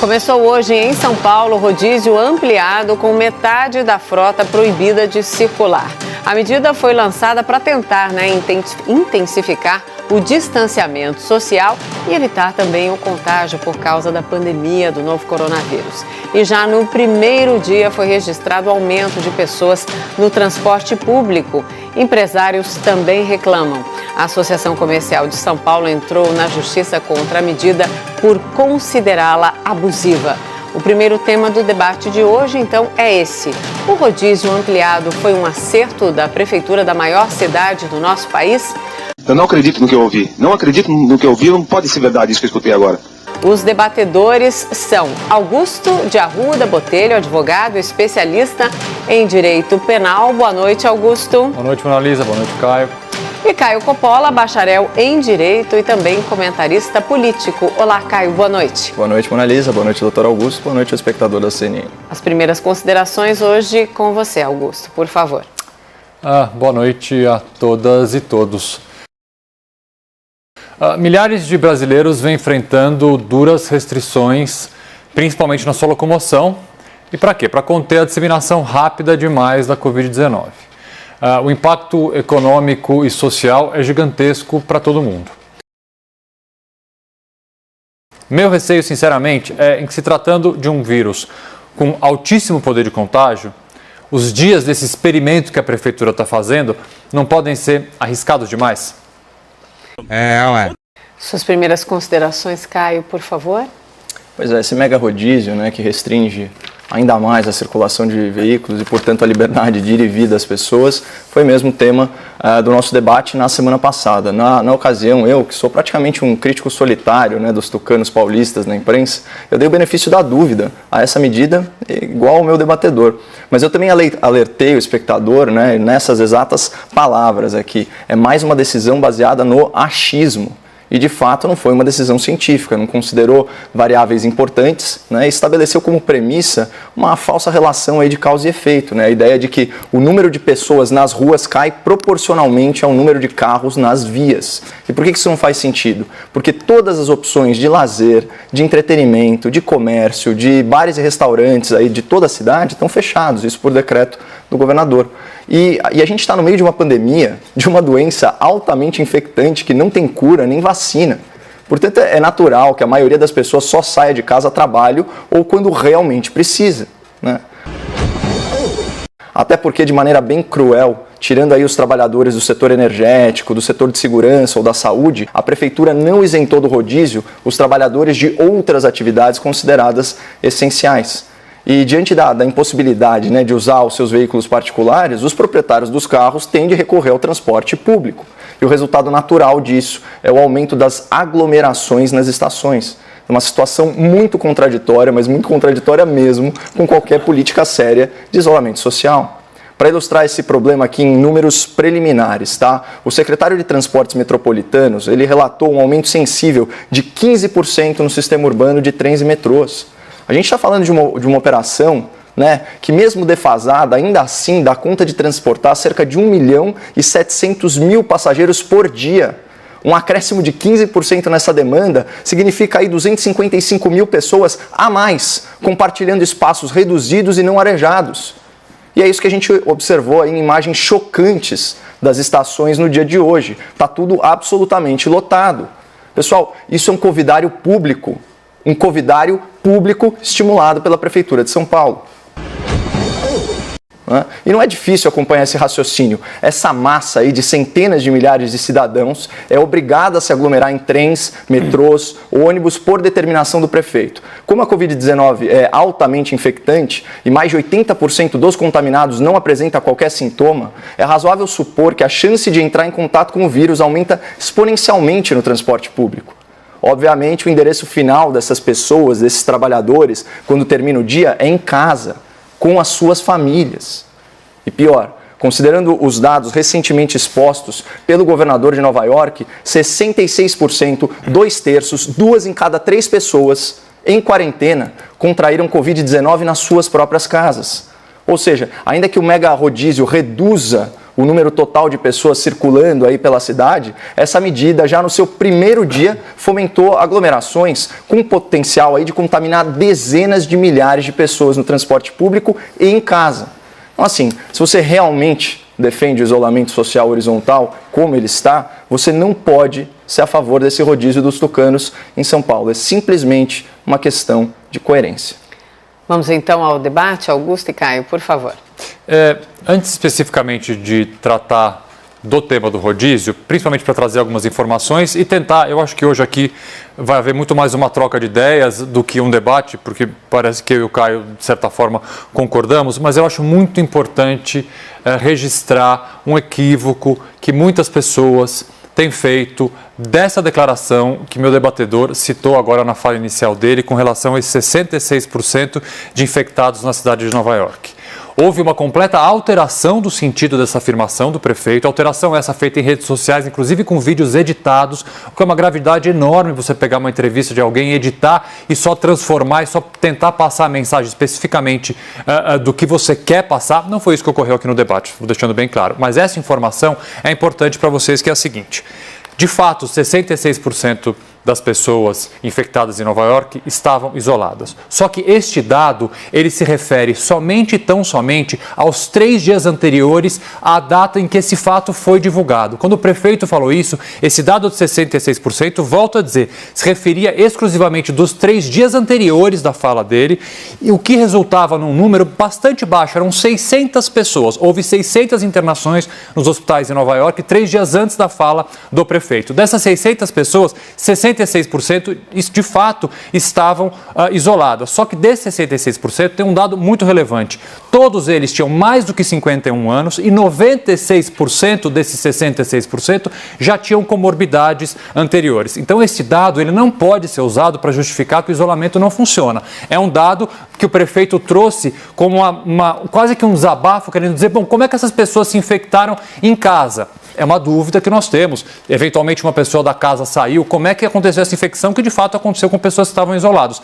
Começou hoje em São Paulo rodízio ampliado com metade da frota proibida de circular. A medida foi lançada para tentar intensificar o distanciamento social e evitar também o contágio por causa da pandemia do novo coronavírus. E já no primeiro dia foi registrado aumento de pessoas no transporte público. Empresários também reclamam. A Associação Comercial de São Paulo entrou na justiça contra a medida por considerá-la abusiva. O primeiro tema do debate de hoje, então, é esse. O rodízio ampliado foi um acerto da prefeitura da maior cidade do nosso país? Eu não acredito no que eu ouvi. Não acredito no que eu ouvi, não pode ser verdade isso que eu escutei agora. Os debatedores são Augusto de Arruda Botelho, advogado especialista em direito penal. Boa noite, Augusto. Boa noite, Mona Lisa. Boa noite, Caio. E Caio Coppola, bacharel em Direito e também comentarista político. Olá, Caio, boa noite. Boa noite, Mona Lisa. Boa noite, doutor Augusto. Boa noite, espectador da CNN. As primeiras considerações hoje com você, Augusto, por favor. Boa noite a todas e todos. Milhares de brasileiros vêm enfrentando duras restrições, principalmente na sua locomoção. E para quê? Para conter a disseminação rápida demais da Covid-19. O impacto econômico e social é gigantesco para todo mundo. Meu receio, sinceramente, é em que, se tratando de um vírus com altíssimo poder de contágio, os dias desse experimento que a prefeitura está fazendo não podem ser arriscados demais? Suas primeiras considerações, Caio, por favor. Pois é, esse mega rodízio, né, que restringe ainda mais a circulação de veículos e, portanto, a liberdade de ir e vir das pessoas, foi mesmo tema do nosso debate na semana passada. Na ocasião, eu, que sou praticamente um crítico solitário, né, dos tucanos paulistas na imprensa, eu dei o benefício da dúvida a essa medida, igual ao meu debatedor. Mas eu também alertei o espectador, né, nessas exatas palavras aqui. É mais uma decisão baseada no achismo. E, de fato, não foi uma decisão científica, não considerou variáveis importantes, né, e estabeleceu como premissa uma falsa relação aí de causa e efeito, né, a ideia de que o número de pessoas nas ruas cai proporcionalmente ao número de carros nas vias. E por que isso não faz sentido? Porque todas as opções de lazer, de entretenimento, de comércio, de bares e restaurantes aí de toda a cidade estão fechados, isso por decreto do governador. E a gente está no meio de uma pandemia, de uma doença altamente infectante que não tem cura nem vacina. Portanto, é natural que a maioria das pessoas só saia de casa a trabalho ou quando realmente precisa, né? Até porque, de maneira bem cruel, tirando aí os trabalhadores do setor energético, do setor de segurança ou da saúde, a prefeitura não isentou do rodízio os trabalhadores de outras atividades consideradas essenciais. E diante da impossibilidade, né, de usar os seus veículos particulares, os proprietários dos carros tendem a recorrer ao transporte público. E o resultado natural disso é o aumento das aglomerações nas estações. É uma situação muito contraditória, mas muito contraditória mesmo, com qualquer política séria de isolamento social. Para ilustrar esse problema aqui em números preliminares, tá? O secretário de Transportes Metropolitanos, ele relatou um aumento sensível de 15% no sistema urbano de trens e metrôs. A gente está falando de uma operação, né, que mesmo defasada, ainda assim dá conta de transportar cerca de 1.700.000 passageiros por dia. Um acréscimo de 15% nessa demanda significa aí 255.000 pessoas a mais, compartilhando espaços reduzidos e não arejados. E é isso que a gente observou aí em imagens chocantes das estações no dia de hoje. Está tudo absolutamente lotado. Pessoal, isso é um covidário público. Um covidário público estimulado pela Prefeitura de São Paulo. E não é difícil acompanhar esse raciocínio. Essa massa aí de centenas de milhares de cidadãos é obrigada a se aglomerar em trens, metrôs, ônibus por determinação do prefeito. Como a Covid-19 é altamente infectante e mais de 80% dos contaminados não apresenta qualquer sintoma, é razoável supor que a chance de entrar em contato com o vírus aumenta exponencialmente no transporte público. Obviamente, o endereço final dessas pessoas, desses trabalhadores, quando termina o dia, é em casa, com as suas famílias. E pior, considerando os dados recentemente expostos pelo governador de Nova York, 66%, 2/3, 2 em cada 3 pessoas em quarentena contraíram Covid-19 nas suas próprias casas. Ou seja, ainda que o mega rodízio reduza o número total de pessoas circulando aí pela cidade, essa medida já no seu primeiro dia fomentou aglomerações com potencial aí de contaminar dezenas de milhares de pessoas no transporte público e em casa. Então assim, se você realmente defende o isolamento social horizontal como ele está, você não pode ser a favor desse rodízio dos tucanos em São Paulo. É simplesmente uma questão de coerência. Vamos então ao debate. Augusto e Caio, por favor. Antes especificamente de tratar do tema do rodízio, principalmente para trazer algumas informações e tentar, eu acho que hoje aqui vai haver muito mais uma troca de ideias do que um debate, porque parece que eu e o Caio, de certa forma, concordamos, mas eu acho muito importante registrar um equívoco que muitas pessoas têm feito dessa declaração que meu debatedor citou agora na fala inicial dele com relação a esses 66% de infectados na cidade de Nova York. Houve uma completa alteração do sentido dessa afirmação do prefeito, alteração essa feita em redes sociais, inclusive com vídeos editados, o que é uma gravidade enorme você pegar uma entrevista de alguém, editar e só transformar e só tentar passar a mensagem especificamente do que você quer passar. Não foi isso que ocorreu aqui no debate, vou deixando bem claro. Mas essa informação é importante para vocês, que é a seguinte: de fato, 66% das pessoas infectadas em Nova York estavam isoladas. Só que este dado, ele se refere somente e tão somente aos 3 dias anteriores à data em que esse fato foi divulgado. Quando o prefeito falou isso, esse dado de 66%, volto a dizer, se referia exclusivamente dos 3 dias anteriores da fala dele, e o que resultava num número bastante baixo, eram 600 pessoas. Houve 600 internações nos hospitais em Nova York 3 dias antes da fala do prefeito. Dessas 600 pessoas, 66% de fato estavam isoladas. Só que desses 66% tem um dado muito relevante. Todos eles tinham mais do que 51 anos e 96% desses 66% já tinham comorbidades anteriores. Então esse dado ele não pode ser usado para justificar que o isolamento não funciona. É um dado que o prefeito trouxe como quase que um desabafo, querendo dizer, bom, como é que essas pessoas se infectaram em casa? É uma dúvida que nós temos. Eventualmente uma pessoa da casa saiu, como é que aconteceu essa infecção que de fato aconteceu com pessoas que estavam isoladas?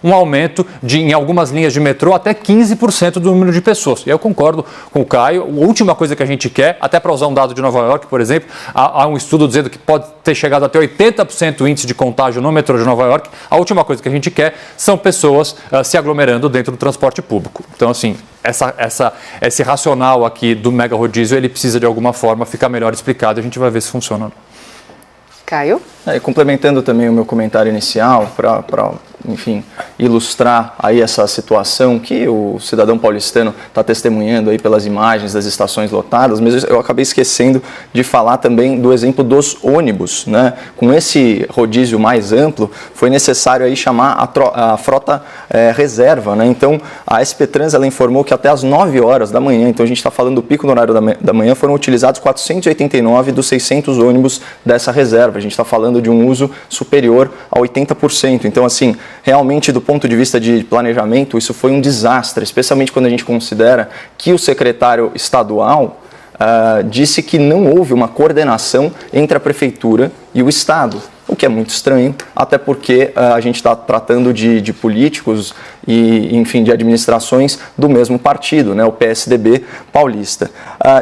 Um aumento em algumas linhas de metrô até 15% do número de pessoas. E eu concordo com o Caio, a última coisa que a gente quer, até para usar um dado de Nova York, por exemplo, há um estudo dizendo que pode ter chegado até 80% o índice de contágio no metrô de Nova York. A última coisa que a gente quer são pessoas se aglomerando dentro do transporte público. Então, assim, esse racional aqui do mega rodízio, ele precisa de alguma forma ficar melhor explicado. A gente vai ver se funciona. Caio? Complementando também o meu comentário inicial, para enfim, ilustrar aí essa situação que o cidadão paulistano está testemunhando aí pelas imagens das estações lotadas, mas eu acabei esquecendo de falar também do exemplo dos ônibus, né? Com esse rodízio mais amplo, foi necessário aí chamar a frota reserva, né? Então, a SP Trans, ela informou que até às 9 horas da manhã, então a gente está falando do pico no horário da manhã, foram utilizados 489 dos 600 ônibus dessa reserva. A gente está falando de um uso superior a 80%. Então, assim, realmente, do ponto de vista de planejamento, isso foi um desastre, especialmente quando a gente considera que o secretário estadual disse que não houve uma coordenação entre a prefeitura e o Estado, o que é muito estranho, até porque a gente está tratando de políticos e, enfim, de administrações do mesmo partido, né, o PSDB paulista.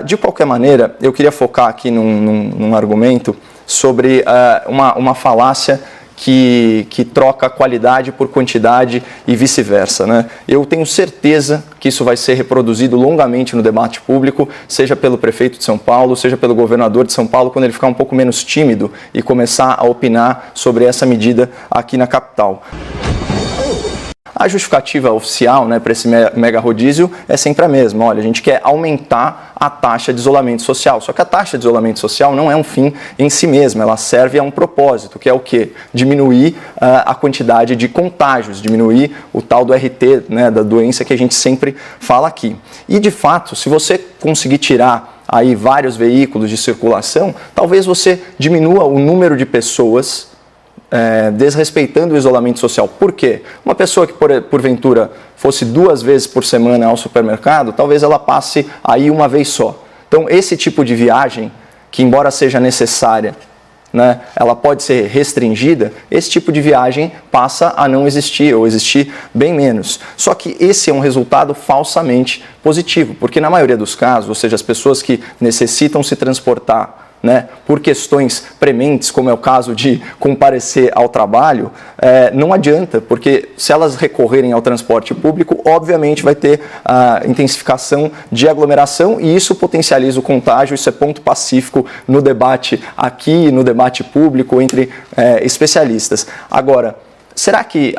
De qualquer maneira, eu queria focar aqui num argumento sobre uma falácia que troca qualidade por quantidade e vice-versa, né? Eu tenho certeza que isso vai ser reproduzido longamente no debate público, seja pelo prefeito de São Paulo, seja pelo governador de São Paulo, quando ele ficar um pouco menos tímido e começar a opinar sobre essa medida aqui na capital. A justificativa oficial, né, para esse mega rodízio é sempre a mesma. Olha, a gente quer aumentar a taxa de isolamento social. Só que a taxa de isolamento social não é um fim em si mesma, ela serve a um propósito, que é o quê? Diminuir a quantidade de contágios, diminuir o tal do RT, né, da doença que a gente sempre fala aqui. E, de fato, se você conseguir tirar aí vários veículos de circulação, talvez você diminua o número de pessoas desrespeitando o isolamento social. Por quê? Uma pessoa que, porventura, fosse 2 vezes por semana ao supermercado, talvez ela passe aí uma vez só. Então, esse tipo de viagem, que embora seja necessária né, ela pode ser restringida, esse tipo de viagem passa a não existir ou existir bem menos. Só que esse é um resultado falsamente positivo, porque na maioria dos casos, ou seja, as pessoas que necessitam se transportar, né, por questões prementes, como é o caso de comparecer ao trabalho, não adianta, porque se elas recorrerem ao transporte público, obviamente vai ter a intensificação de aglomeração e isso potencializa o contágio, isso é ponto pacífico no debate aqui, no debate público entre especialistas. Agora, será que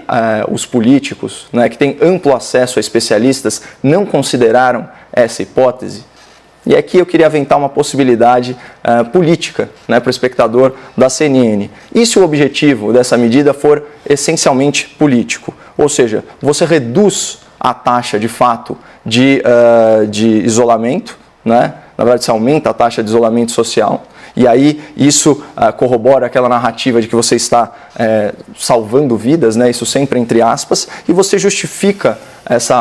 os políticos, né, que têm amplo acesso a especialistas, não consideraram essa hipótese? E aqui eu queria aventar uma possibilidade política, né, para o espectador da CNN. E se o objetivo dessa medida for essencialmente político? Ou seja, você reduz a taxa de fato de isolamento, né? Na verdade, você aumenta a taxa de isolamento social. E aí isso corrobora aquela narrativa de que você está salvando vidas, né? Isso sempre entre aspas, e você justifica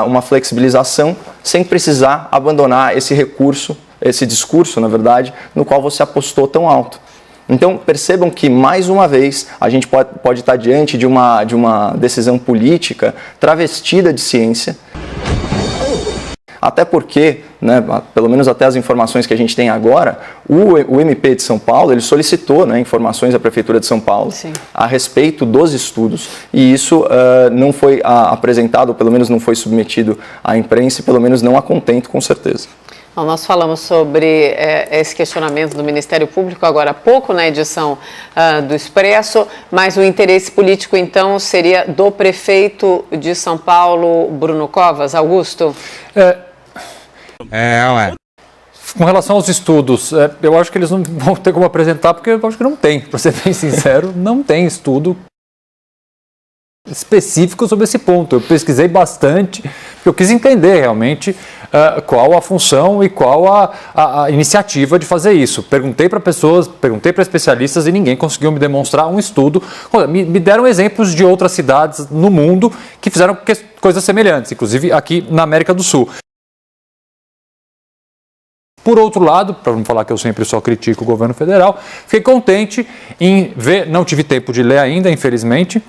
uma flexibilização sem precisar abandonar esse recurso, esse discurso, na verdade, no qual você apostou tão alto. Então, percebam que, mais uma vez, a gente pode estar diante de uma decisão política travestida de ciência. Até porque, né, pelo menos até as informações que a gente tem agora, o MP de São Paulo ele solicitou, né, informações à Prefeitura de São Paulo a respeito dos estudos e isso não foi apresentado, ou pelo menos não foi submetido à imprensa e pelo menos não a contento, com certeza. Bom, nós falamos sobre esse questionamento do Ministério Público agora há pouco na edição do Expresso, mas o interesse político então seria do prefeito de São Paulo, Bruno Covas. Augusto? Com relação aos estudos, eu acho que eles não vão ter como apresentar, porque eu acho que não tem, para ser bem sincero, não tem estudo específico sobre esse ponto. Eu pesquisei bastante, porque eu quis entender realmente qual a função e qual a iniciativa de fazer isso. Perguntei para pessoas, perguntei para especialistas e ninguém conseguiu me demonstrar um estudo. Me deram exemplos de outras cidades no mundo que fizeram coisas semelhantes, inclusive aqui na América do Sul. Por outro lado, para não falar que eu sempre só critico o governo federal, fiquei contente em ver, não tive tempo de ler ainda, infelizmente,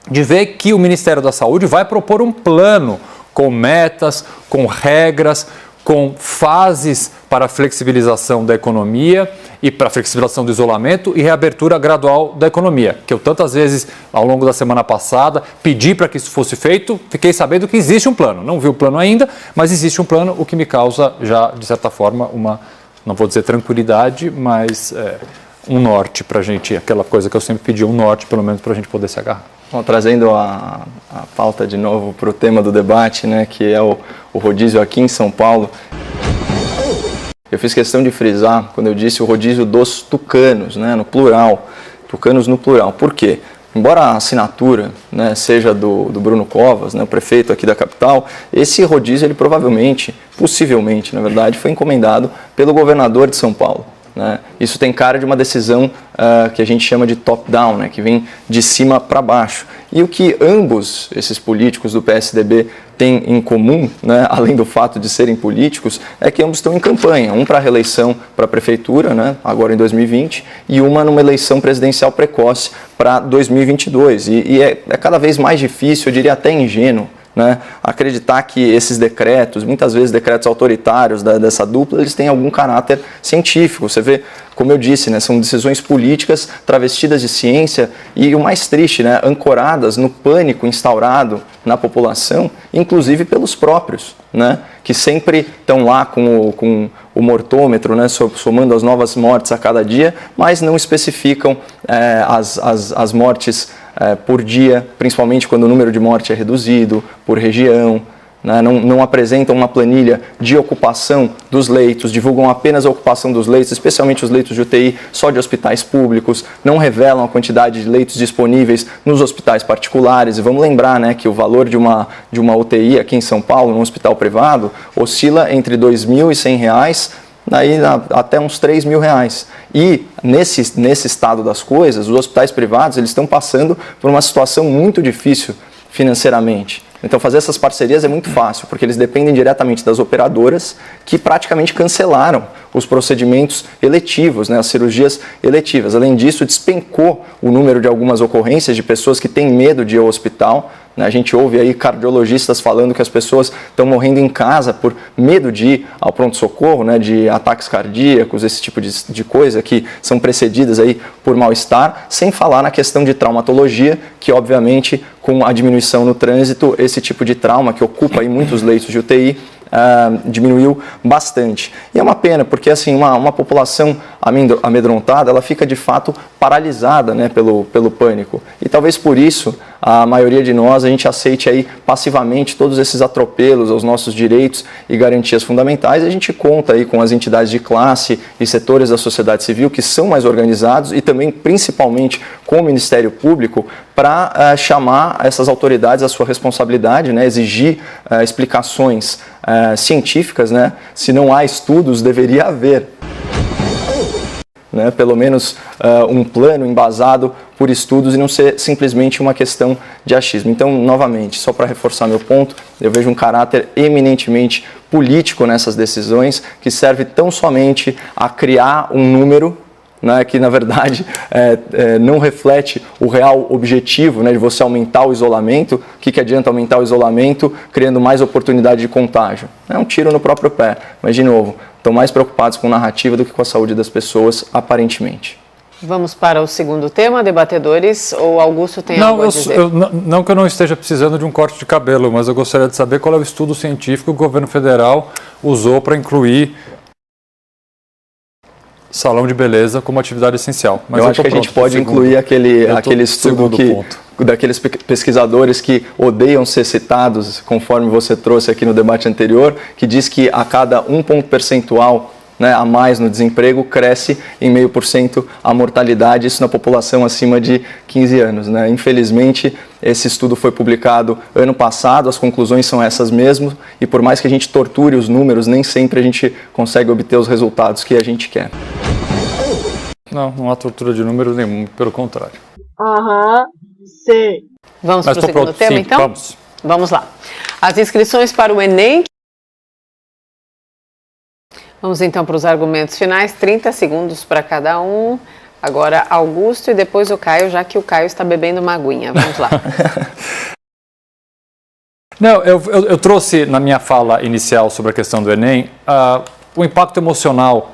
de ver que o Ministério da Saúde vai propor um plano com metas, com regras, com fases para a flexibilização da economia e para a flexibilização do isolamento e reabertura gradual da economia, que eu tantas vezes ao longo da semana passada pedi para que isso fosse feito, fiquei sabendo que existe um plano, não vi o plano ainda, mas existe um plano, o que me causa já, de certa forma, uma, não vou dizer tranquilidade, mas um norte para a gente, aquela coisa que eu sempre pedi, um norte pelo menos para a gente poder se agarrar. Bom, trazendo a pauta de novo para o tema do debate, né, que é o rodízio aqui em São Paulo. Eu fiz questão de frisar quando eu disse o rodízio dos tucanos, né, no plural, tucanos no plural. Por quê? Embora a assinatura, né, seja do Bruno Covas, né, o prefeito aqui da capital, esse rodízio ele possivelmente, na verdade, foi encomendado pelo governador de São Paulo. Né? Isso tem cara de uma decisão que a gente chama de top-down, né? Que vem de cima para baixo. E o que ambos esses políticos do PSDB têm em comum, né? Além do fato de serem políticos, é que ambos estão em campanha. Um para a reeleição para a prefeitura, né? Agora em 2020, e uma numa eleição presidencial precoce para 2022. E é cada vez mais difícil, eu diria até ingênuo, né, acreditar que esses decretos, muitas vezes decretos autoritários dessa dupla, eles têm algum caráter científico. Você vê, como eu disse, né, são decisões políticas travestidas de ciência e o mais triste, né, ancoradas no pânico instaurado na população, inclusive pelos próprios, né, que sempre estão lá com o mortômetro, né, somando as novas mortes a cada dia, mas não especificam as mortes por dia, principalmente quando o número de morte é reduzido, por região, né? Não apresentam uma planilha de ocupação dos leitos, divulgam apenas a ocupação dos leitos, especialmente os leitos de UTI só de hospitais públicos, não revelam a quantidade de leitos disponíveis nos hospitais particulares. E vamos lembrar, né, que o valor de uma UTI aqui em São Paulo, num hospital privado, oscila entre R$ 2.100 daí até uns R$ 3.000. E nesse estado das coisas, os hospitais privados eles estão passando por uma situação muito difícil financeiramente. Então fazer essas parcerias é muito fácil, porque eles dependem diretamente das operadoras que praticamente cancelaram os procedimentos eletivos, né, as cirurgias eletivas. Além disso, despencou o número de algumas ocorrências de pessoas que têm medo de ir ao hospital. A gente ouve aí cardiologistas falando que as pessoas estão morrendo em casa por medo de ir ao pronto-socorro, né, de ataques cardíacos, esse tipo de coisa que são precedidas aí por mal-estar, sem falar na questão de traumatologia, que obviamente com a diminuição no trânsito, esse tipo de trauma que ocupa aí muitos leitos de UTI, diminuiu bastante. E é uma pena, porque assim, uma população amedrontada, ela fica de fato paralisada, né, pelo pânico. E talvez por isso a maioria de nós, a gente aceite aí passivamente todos esses atropelos aos nossos direitos e garantias fundamentais. A gente conta aí com as entidades de classe e setores da sociedade civil que são mais organizados e também principalmente com o Ministério Público para chamar essas autoridades à sua responsabilidade, né, exigir explicações científicas, né? Se não há estudos, deveria haver, né? Pelo menos um plano embasado por estudos e não ser simplesmente uma questão de achismo. Então, novamente, só para reforçar meu ponto, eu vejo um caráter eminentemente político nessas decisões, que serve tão somente a criar um número, né, que na verdade não reflete o real objetivo, né, de você aumentar o isolamento. O que adianta aumentar o isolamento criando mais oportunidade de contágio? É um tiro no próprio pé, mas de novo, estão mais preocupados com narrativa do que com a saúde das pessoas, aparentemente. Vamos para o segundo tema, debatedores, ou Augusto tem algo a dizer? Não que eu não esteja precisando de um corte de cabelo, mas eu gostaria de saber qual é o estudo científico que o governo federal usou para incluir salão de beleza como atividade essencial. Mas eu acho que a gente pode incluir aquele estudo daqueles pesquisadores que odeiam ser citados, conforme você trouxe aqui no debate anterior, que diz que a cada 1 ponto percentual, né, a mais no desemprego, cresce em 0,5% a mortalidade, isso na população acima de 15 anos. Né? Infelizmente, esse estudo foi publicado ano passado, as conclusões são essas mesmo, e por mais que a gente torture os números, nem sempre a gente consegue obter os resultados que a gente quer. Não há tortura de número nenhum, pelo contrário. Sim. Vamos para o segundo tema, então? Vamos lá. As inscrições para o Enem. Vamos então para os argumentos finais, 30 segundos para cada um. Agora Augusto e depois o Caio, já que o Caio está bebendo uma aguinha. Vamos lá. Não, eu trouxe na minha fala inicial sobre a questão do Enem o impacto emocional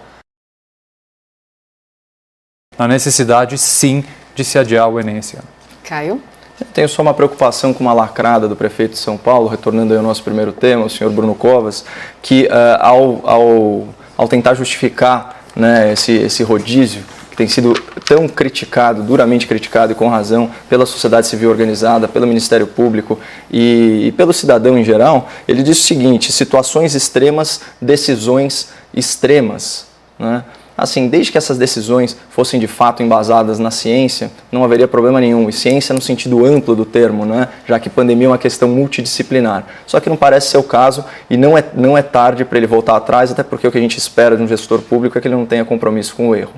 na necessidade, sim, de se adiar o Enem esse ano. Caio? Eu tenho só uma preocupação com uma lacrada do prefeito de São Paulo, retornando aí ao nosso primeiro tema, o senhor Bruno Covas, que ao tentar justificar, né, esse rodízio, que tem sido tão criticado, duramente criticado e com razão pela sociedade civil organizada, pelo Ministério Público e pelo cidadão em geral, ele diz o seguinte: situações extremas, decisões extremas, né? Assim, desde que essas decisões fossem de fato embasadas na ciência, não haveria problema nenhum. E ciência no sentido amplo do termo, né? Já que pandemia é uma questão multidisciplinar. Só que não parece ser o caso e não é tarde para ele voltar atrás, até porque o que a gente espera de um gestor público é que ele não tenha compromisso com o erro.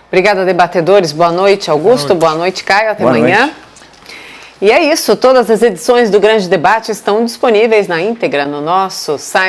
Obrigada, debatedores. Boa noite, Augusto. Boa noite, Caio. Até amanhã. Noite. E é isso. Todas as edições do Grande Debate estão disponíveis na íntegra no nosso site.